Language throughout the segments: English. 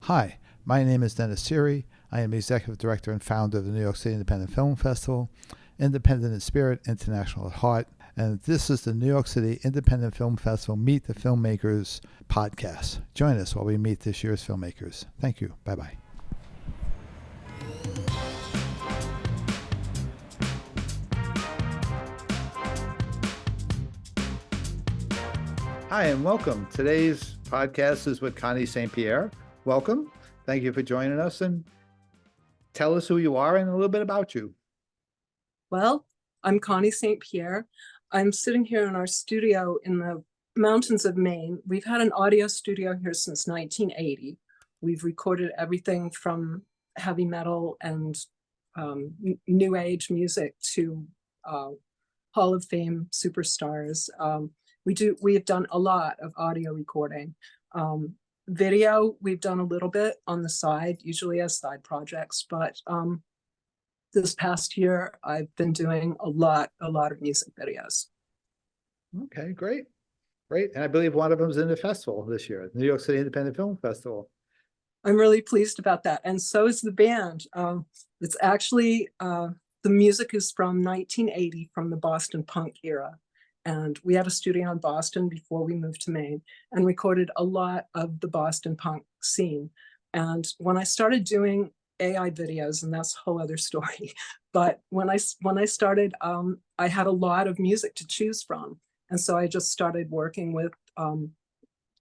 Hi, my name is Dennis Seary. I am Executive Director and founder of the New York City Independent Film Festival, Independent in Spirit, International at Heart, and this is the New York City Independent Film Festival Meet the Filmmakers podcast. Join us while we meet this year's filmmakers. Thank you. Bye-bye. Hi, and welcome. Today's podcast is with Conni St. Pierre. Welcome. Thank you for joining us, and tell us who you are and a little bit about you. Well, I'm Conni St. Pierre. I'm sitting here in our studio in the mountains of Maine. We've had an audio studio here since 1980. We've recorded everything from heavy metal and new age music to Hall of Fame superstars. We have done a lot of audio recording. Video, we've done a little bit on the side, usually as side projects, but this past year, I've been doing a lot of music videos. Okay, great. And I believe one of them is in the festival this year, the New York City Independent Film Festival. I'm really pleased about that. And so is the band. It's actually, the music is from 1980, from the Boston punk era. And we had a studio in Boston before we moved to Maine and recorded a lot of the Boston punk scene. And when I started doing AI videos, and that's a whole other story, but when I started, I had a lot of music to choose from. And so I just started working with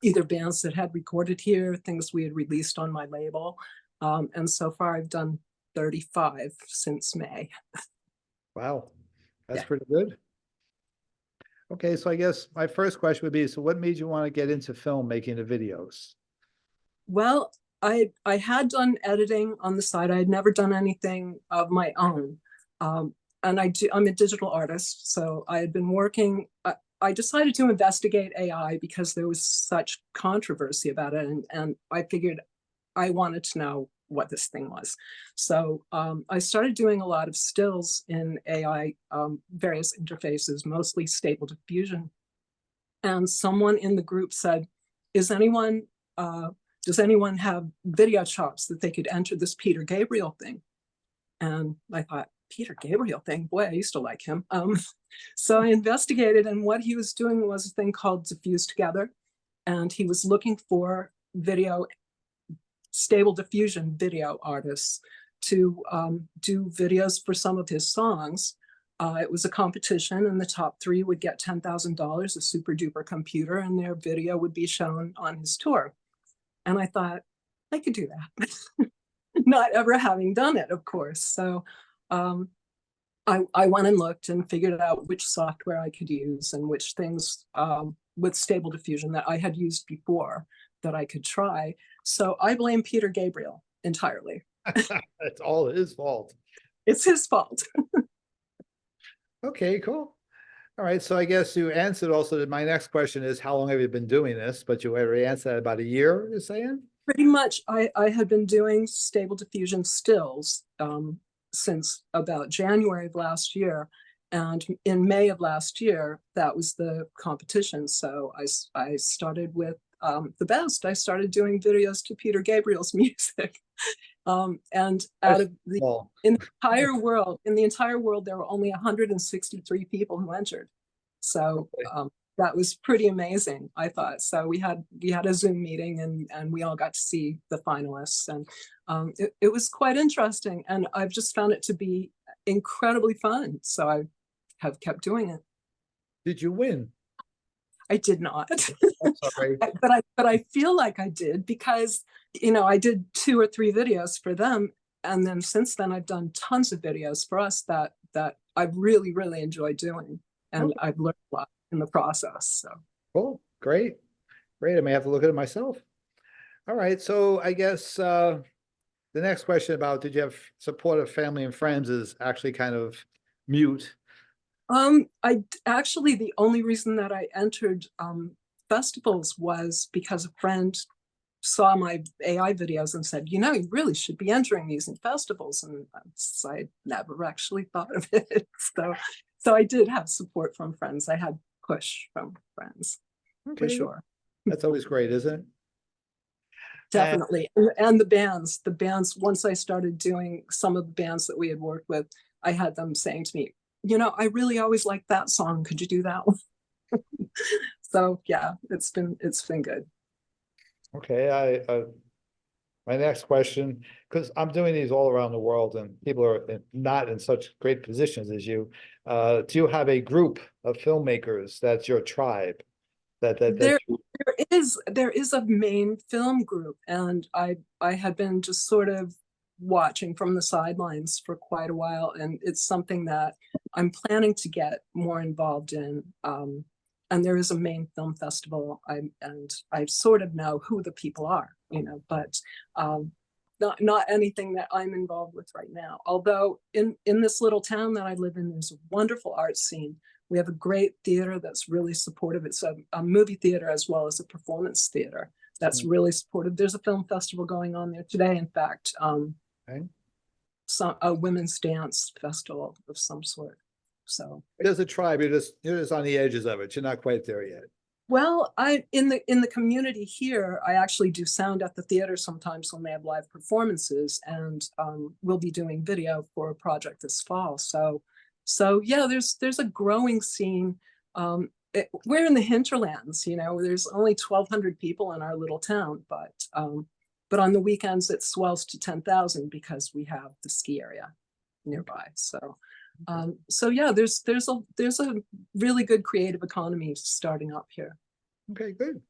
either bands that had recorded here, things we had released on my label. And so far I've done 35 since May. Wow, that's pretty good. Okay, so I guess my first question would be, so what made you want to get into film, making the videos? Well, I had done editing on the side. I had never done anything of my own. And I'm a digital artist, so I had been working. I decided to investigate AI because there was such controversy about it, and I figured I wanted to know what this thing was. So I started doing a lot of stills in AI, various interfaces, mostly Stable Diffusion. And someone in the group said, does anyone have video chops that they could enter this Peter Gabriel thing? And I thought, Peter Gabriel thing? Boy, I used to like him. So I investigated, and what he was doing was a thing called Diffuse Together. And he was looking for Stable Diffusion video artists to do videos for some of his songs. It was a competition, and the top 3 would get $10,000, a super duper computer, and their video would be shown on his tour. And I thought, I could do that. Not ever having done it, of course. So I went and looked and figured out which software I could use and which things with Stable Diffusion that I had used before that I could try. So I blame Peter Gabriel entirely. It's all his fault. It's his fault. Okay, cool. All right, so I guess you answered also that my next question is, how long have you been doing this? But you already answered that, about a year, you're saying? Pretty much, I had been doing Stable Diffusion stills since about January of last year. And in May of last year, that was the competition. So I started with the best. I started doing videos to Peter Gabriel's music. And out of in the entire world, there were only 163 people who entered. So that was pretty amazing, I thought. So we had a Zoom meeting, and we all got to see the finalists, and it was quite interesting. And I've just found it to be incredibly fun. So I have kept doing it. Did you win? I did not. I'm sorry. but I feel like I did, because I did 2 or 3 videos for them, and then since then I've done tons of videos for us that I've really enjoyed doing, and I've learned a lot in the process. So cool, great. I may have to look at it myself. All right, so I guess the next question about did you have support of family and friends is actually kind of mute. I actually, the only reason that I entered festivals was because a friend saw my AI videos and said, you really should be entering these in festivals. And I never actually thought of it. So I did have support from friends. I had push from friends, for sure. That's always great, isn't it? Definitely. And the bands, once I started doing some of the bands that we had worked with, I had them saying to me, I really always liked that song. Could you do that one? So yeah, it's been good. Okay, my next question, because I'm doing these all around the world and people are not in such great positions as you. Do you have a group of filmmakers that's your tribe? That There there is a main film group, and I had been just sort of watching from the sidelines for quite a while, and it's something that I'm planning to get more involved in. And there is a main film festival. I sort of know who the people are, but not anything that I'm involved with right now. Although in this little town that I live in, there's a wonderful art scene. We have a great theater that's really supportive. It's a movie theater as well as a performance theater that's really supportive. There's a film festival going on there today, in fact, okay. a women's dance festival of some sort. So There's a tribe, you're just on the edges of it. You're not quite there yet. well, I in the community here, I actually do sound at the theater sometimes when they have live performances, and we'll be doing video for a project this fall. So yeah, there's a growing scene. We're in the hinterlands, there's only 1,200 people in our little town, but on the weekends it swells to 10,000 because we have the ski area nearby. So yeah, there's a really good creative economy starting up here. Okay, good.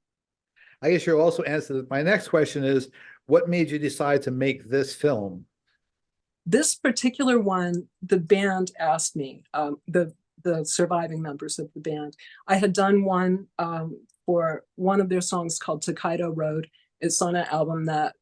I guess you'll also answer my next question is, what made you decide to make this film? This particular one, the band asked me, the surviving members of the band. I had done one for one of their songs called Takedo Road. It's on an album that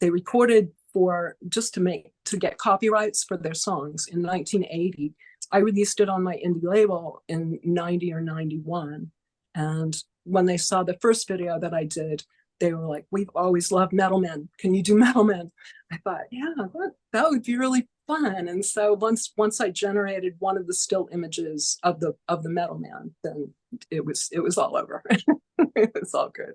they recorded for just to get copyrights for their songs in 1980. I released it on my indie label in 90 or 91. And when they saw the first video that I did, they were like, "We've always loved Metal Men. Can you do Metal Men?" I thought, yeah, that would be really fun. And so once I generated one of the still images of the Metal Man, then it was all over. It was all good.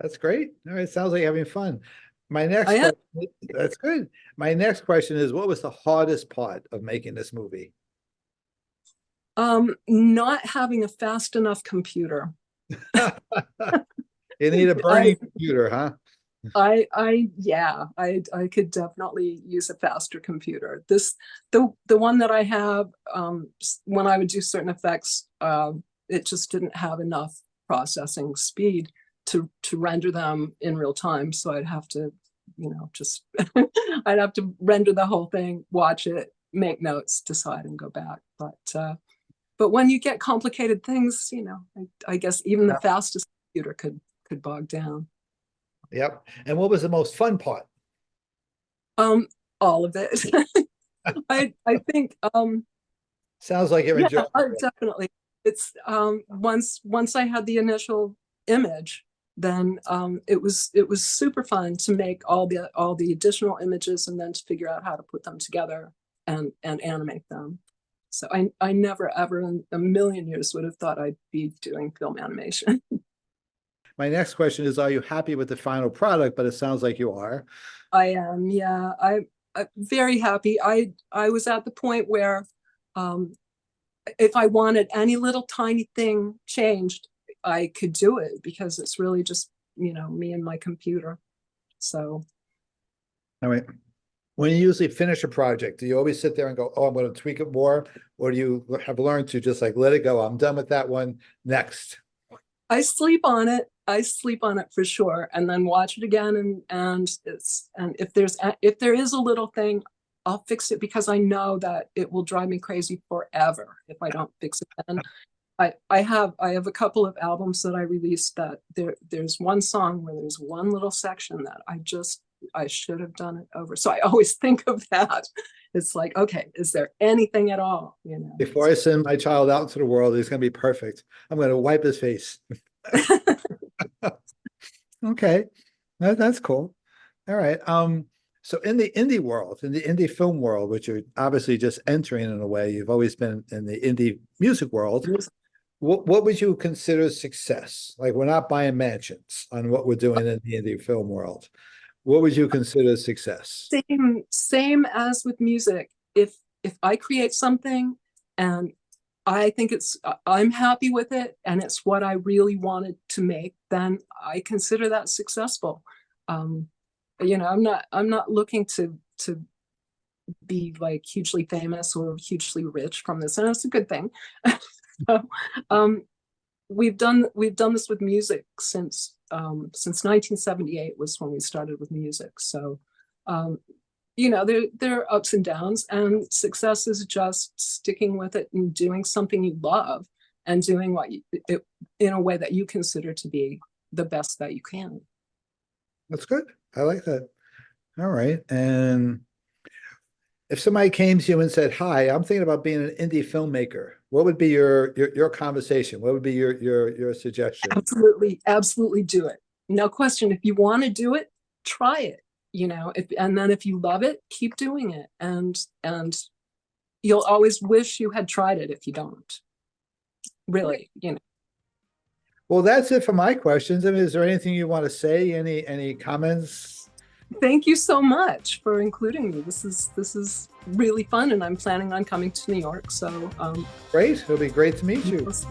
That's great. All right, sounds like you're having fun. My next I am. question, that's good. My next question is, what was the hardest part of making this movie? Not having a fast enough computer. You need a burning computer, huh? Yeah, I could definitely use a faster computer. The one that I have, when I would do certain effects, it just didn't have enough processing speed to render them in real time. So I'd have to, just I'd have to render the whole thing, watch it, make notes, decide, and go back. But when you get complicated things, I guess even the fastest computer could bog down. Yep. And what was the most fun part? All of it. I think Sounds like you're enjoying it. definitely. It's once I had the initial image, then it was super fun to make all the additional images and then to figure out how to put them together and animate them. So I never ever in a million years would have thought I'd be doing film animation. My next question is, are you happy with the final product? But it sounds like you are. I am, yeah. I'm very happy. I was at the point where if I wanted any little tiny thing changed, I could do it because it's really just, me and my computer. So. All right. When you usually finish a project, do you always sit there and go, "Oh, I'm going to tweak it more," or do you have learned to just like let it go? I'm done with that one. Next. I sleep on it. I sleep on it for sure, and then watch it again. And if there is a little thing, I'll fix it because I know that it will drive me crazy forever if I don't fix it. And I have a couple of albums that I released that there's one song where there's one little section that I should have done it over. So I always think of that. It's like, okay, is there anything at all? Before I send my child out into the world, he's going to be perfect. I'm going to wipe his face. Okay, that's cool. All right. So in the indie world, in the indie film world, which you're obviously just entering in a way, you've always been in the indie music world. what would you consider success? Like, we're not buying mansions on what we're doing in the indie film world. What would you consider success? Same as with music. If I create something and I think I'm happy with it and it's what I really wanted to make, then I consider that successful. I'm not looking to be like hugely famous or hugely rich from this, and it's a good thing. So, we've done this with music since 1978 was when we started with music. So there are ups and downs, and success is just sticking with it and doing something you love and doing it in a way that you consider to be the best that you can. That's good. I like that. All right. And if somebody came to you and said, "Hi, I'm thinking about being an indie filmmaker," what would be your conversation? What would be your suggestion? Absolutely do it. No question. If you want to do it, try it. And then if you love it, keep doing it. And you'll always wish you had tried it if you don't. Really. Well, that's it for my questions. I mean, is there anything you want to say? Any comments? Thank you so much for including me. This is really fun, and I'm planning on coming to New York. So Great. It'll be great to meet you. We'll see.